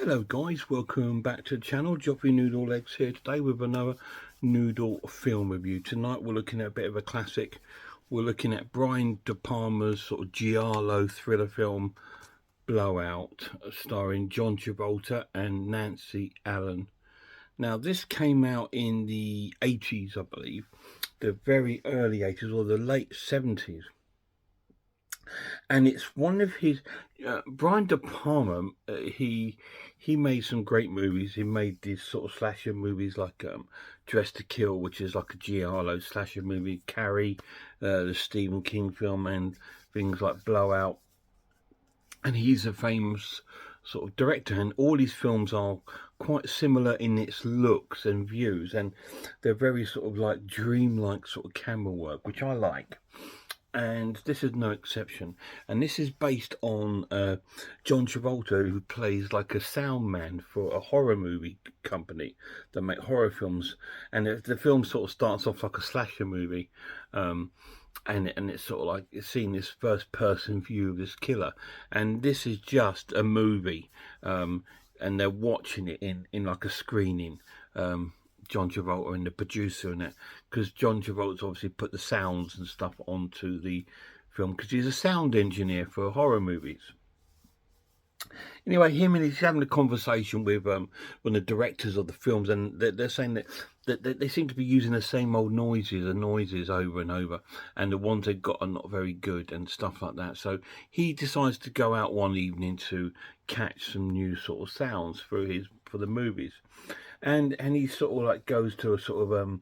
Hello guys, welcome back to the channel. Joffrey Noodle Legs here today with another Noodle film review. Tonight we're looking at a bit of a classic. We're looking at Brian De Palma's sort of giallo thriller film Blowout, starring John Travolta and Nancy Allen. Now this came out in the 80s, I believe, the very early 80s or the late 70s. And it's one of his Brian De Palma. He made some great movies. He made these sort of slasher movies like Dress to Kill, which is like a giallo slasher movie. Carrie, the Stephen King film, and things like Blowout. And he's a famous sort of director, and all his films are quite similar in its looks and views, and they're very sort of like dreamlike sort of camera work, which I like. And this is no exception. And this is based on John Travolta, who plays like a sound man for a horror movie company that make horror films. And the film sort of starts off like a slasher movie, and it's sort of like it's seeing this first person view of this killer. And this is just a movie, and they're watching it in like a screening. John Travolta and the producer in it, because John Travolta's obviously put the sounds and stuff onto the film because he's a sound engineer for horror movies. Anyway, him and he's having a conversation with one of the directors of the films, and they're saying that they seem to be using the same old noises over and over, and the ones they've got are not very good and stuff like that. So he decides to go out one evening to catch some new sort of sounds for the movies. And he sort of like goes to a sort of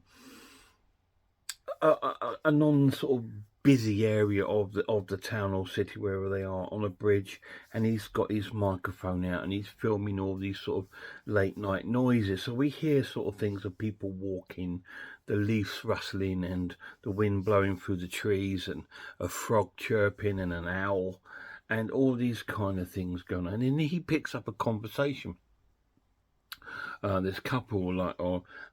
a non sort of busy area of the town or city wherever they are, on a bridge, and he's got his microphone out and he's filming all these sort of late night noises. So we hear sort of things of people walking, the leaves rustling and the wind blowing through the trees, and a frog chirping and an owl, and all these kind of things going on. And then he picks up a conversation. This couple are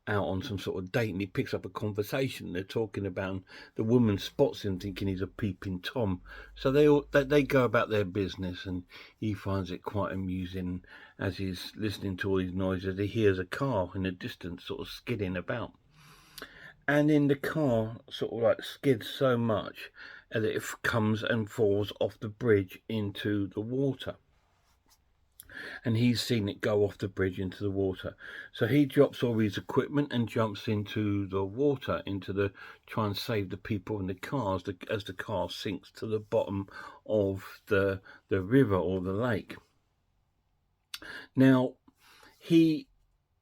out on some sort of date, and he picks up a conversation. They're talking about, the woman spots him thinking he's a peeping Tom. So they go about their business, and he finds it quite amusing. As he's listening to all these noises, he hears a car in the distance sort of skidding about, and in the car sort of like skids so much that it comes and falls off the bridge into the water. And he's seen it go off the bridge into the water. So he drops all his equipment and jumps into the water, try and save the people in the cars as the car sinks to the bottom of the river or the lake. Now, he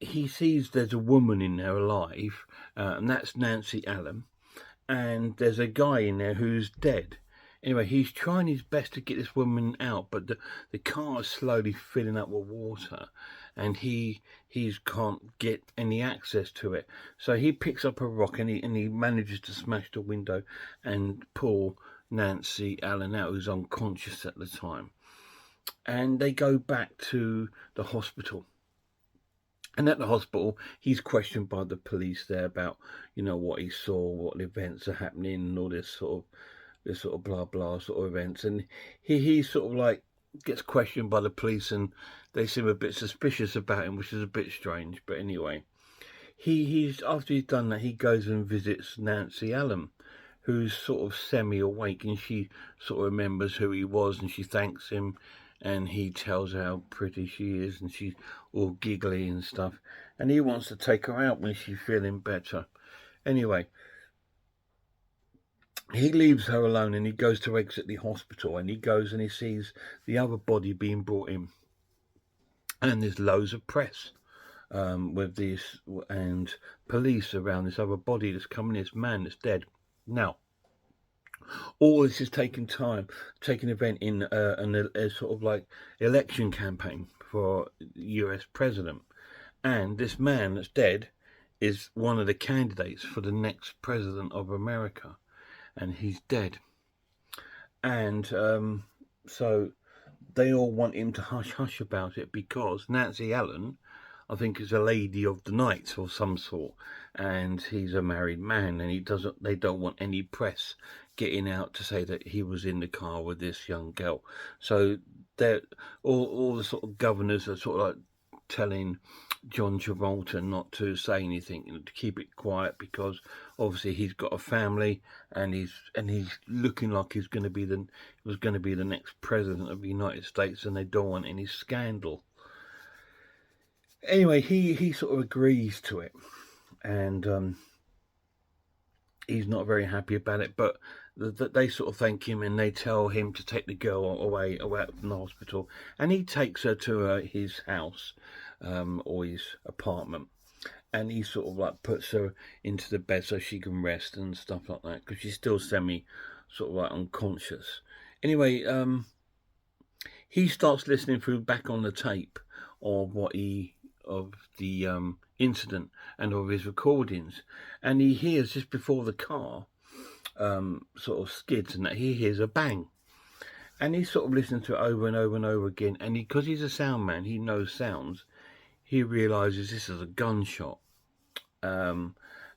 sees there's a woman in there alive, and that's Nancy Allen, and there's a guy in there who's dead. Anyway, he's trying his best to get this woman out, but the car is slowly filling up with water, and he can't get any access to it. So he picks up a rock and he manages to smash the window and pull Nancy Allen out, who's unconscious at the time. And they go back to the hospital. And at the hospital, he's questioned by the police there about, what he saw, what events are happening, and all this sort of blah blah sort of events. And he sort of like gets questioned by the police, and they seem a bit suspicious about him, which is a bit strange. But anyway, he's after he's done that, he goes and visits Nancy Allen, who's sort of semi-awake, and she sort of remembers who he was, and she thanks him, and he tells her how pretty she is, and she's all giggly and stuff, and he wants to take her out when she's feeling better. Anyway, he leaves her alone, and he goes to exit the hospital, and he goes and he sees the other body being brought in, and there's loads of press with this and police around this other body that's coming, this man that's dead. Now, all this is taking event in a sort of like election campaign for US president, and this man that's dead is one of the candidates for the next president of America, and he's dead. And so they all want him to hush hush about it, because Nancy Allen, I think, is a lady of the night of some sort, and he's a married man, and they don't want any press getting out to say that he was in the car with this young girl. So they're all the sort of governors are sort of like telling John Travolta not to say anything and to keep it quiet, because obviously he's got a family and he's looking like he's going to be the next president of the United States, and they don't want any scandal. Anyway, he sort of agrees to it, and he's not very happy about it, but they sort of thank him, and they tell him to take the girl away from the hospital, and he takes her to his house, or his apartment, and he sort of like puts her into the bed so she can rest and stuff like that, because she's still sort of like unconscious. Anyway, he starts listening through back on the tape of the incident and of his recordings, and he hears just before the car sort of skids and that, he hears a bang, and he's sort of listening to it over and over and over again, and because he's a sound man, he knows sounds, he realizes this is a gunshot, and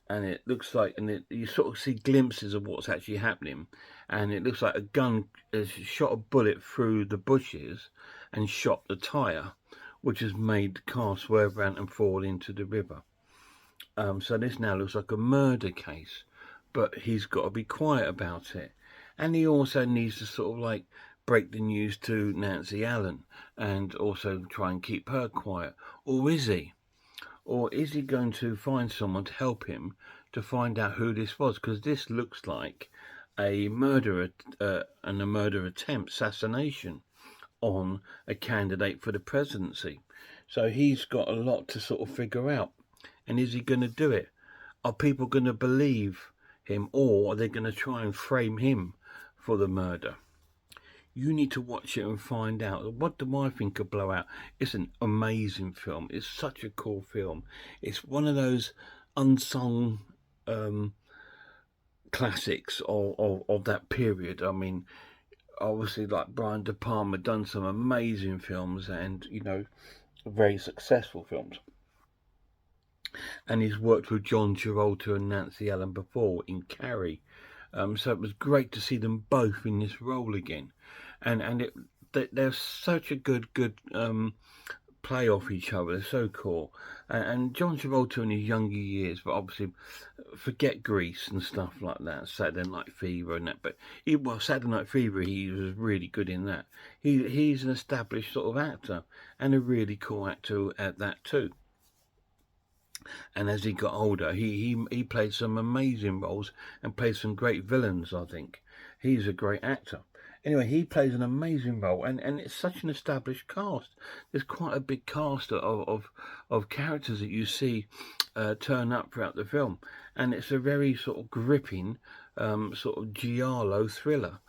it looks like, you sort of see glimpses of what's actually happening, and it looks like a gun has shot a bullet through the bushes and shot the tire, which has made the car swerve around and fall into the river. So this now looks like a murder case, but he's got to be quiet about it. And he also needs to sort of like break the news to Nancy Allen and also try and keep her quiet. Or is he? Or is he going to find someone to help him to find out who this was? Because this looks like a murder and a murder attempt, assassination on a candidate for the presidency. So he's got a lot to sort of figure out. And is he going to do it? Are people going to believe him, or are they going to try and frame him for the murder? You need to watch it and find out. What do I think of Blowout? It's an amazing film. It's such a cool film. It's one of those unsung classics of that period. I mean, obviously, like Brian De Palma done some amazing films, and very successful films, and he's worked with John Travolta and Nancy Allen before in Carrie, so it was great to see them both in this role again, and they're such a good play off each other. They're so cool. And John Travolta in his younger years, but obviously forget Grease and stuff like that, Saturday Night Fever and that, but Saturday Night Fever, he was really good in that. He's an established sort of actor, and a really cool actor at that too. And as he got older, he played some amazing roles and played some great villains, I think. He's a great actor. Anyway, he plays an amazing role, and it's such an established cast. There's quite a big cast of characters that you see turn up throughout the film, and it's a very sort of gripping sort of giallo thriller,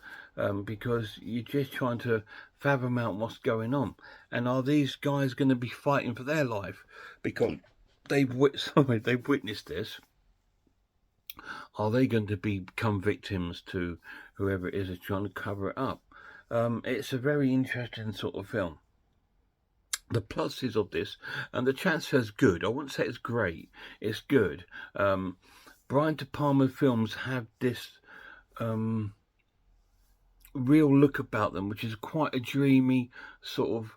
because you're just trying to fathom out what's going on, and are these guys going to be fighting for their life because they've witnessed this? Are they going to become victims to whoever it is trying to cover it up? It's a very interesting sort of film. The pluses of this, and the transfer's good. I wouldn't say it's great. It's good. Brian De Palma films have this real look about them, which is quite a dreamy sort of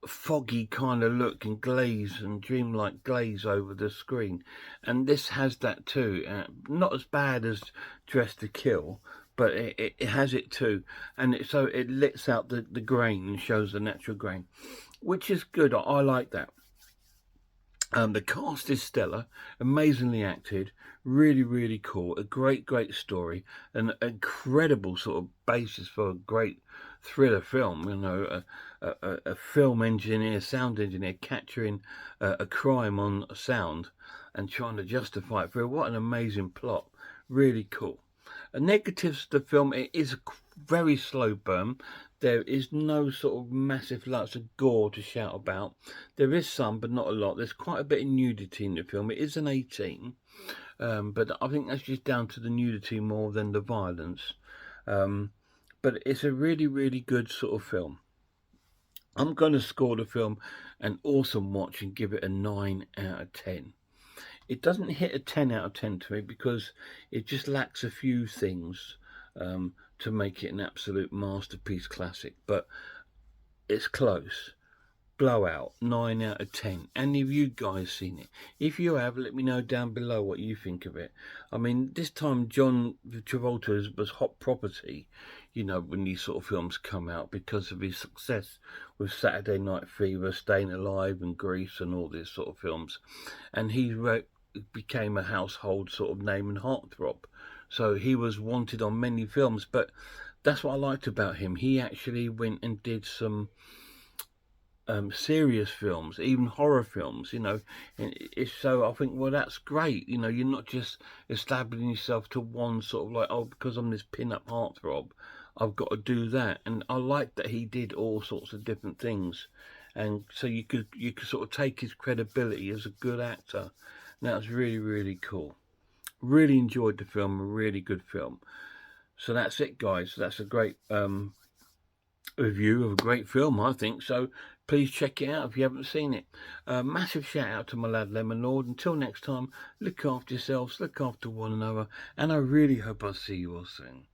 foggy kind of look and glaze and dreamlike glaze over the screen, and this has that too. Not as bad as Dressed to Kill, but it has it too, and so it lets out the grain and shows the natural grain, which is good. I like that. The cast is stellar, amazingly acted, really cool, a great story, an incredible sort of basis for a great thriller film. A film engineer, sound engineer, capturing a crime on sound and trying to justify it through. What an amazing plot. Really cool. Negatives of the film: it is a very slow burn. There is no sort of massive lots of gore to shout about. There is some, but not a lot. There's quite a bit of nudity in the film. It is an 18, but I think that's just down to the nudity more than the violence. But it's a really good sort of film. I'm going to score the film an awesome watch and give it a 9 out of 10. It doesn't hit a 10 out of 10 to me because it just lacks a few things to make it an absolute masterpiece classic, but it's close. blowout, 9 out of 10. Any of you guys seen it? If you have, let me know down below what you think of it. I mean, this time John Travolta was hot property, you know, when these sort of films come out, because of his success with Saturday Night Fever, Staying Alive and Grease and all these sort of films. And he became a household sort of name and heartthrob. So he was wanted on many films, but that's what I liked about him. He actually went and did some serious films, even horror films, you know. And it's so, I think, well, that's great. You know, you're not just establishing yourself to one sort of like, oh, because I'm this pin-up heartthrob, I've got to do that. And I like that he did all sorts of different things, and so you could sort of take his credibility as a good actor. And that was really, really cool. Really enjoyed the film. A really good film. So that's it, guys. That's a great review of a great film, I think. So please check it out if you haven't seen it. Massive shout out to my lad Lemon Lord. Until next time, look after yourselves, look after one another, and I really hope I'll see you all soon.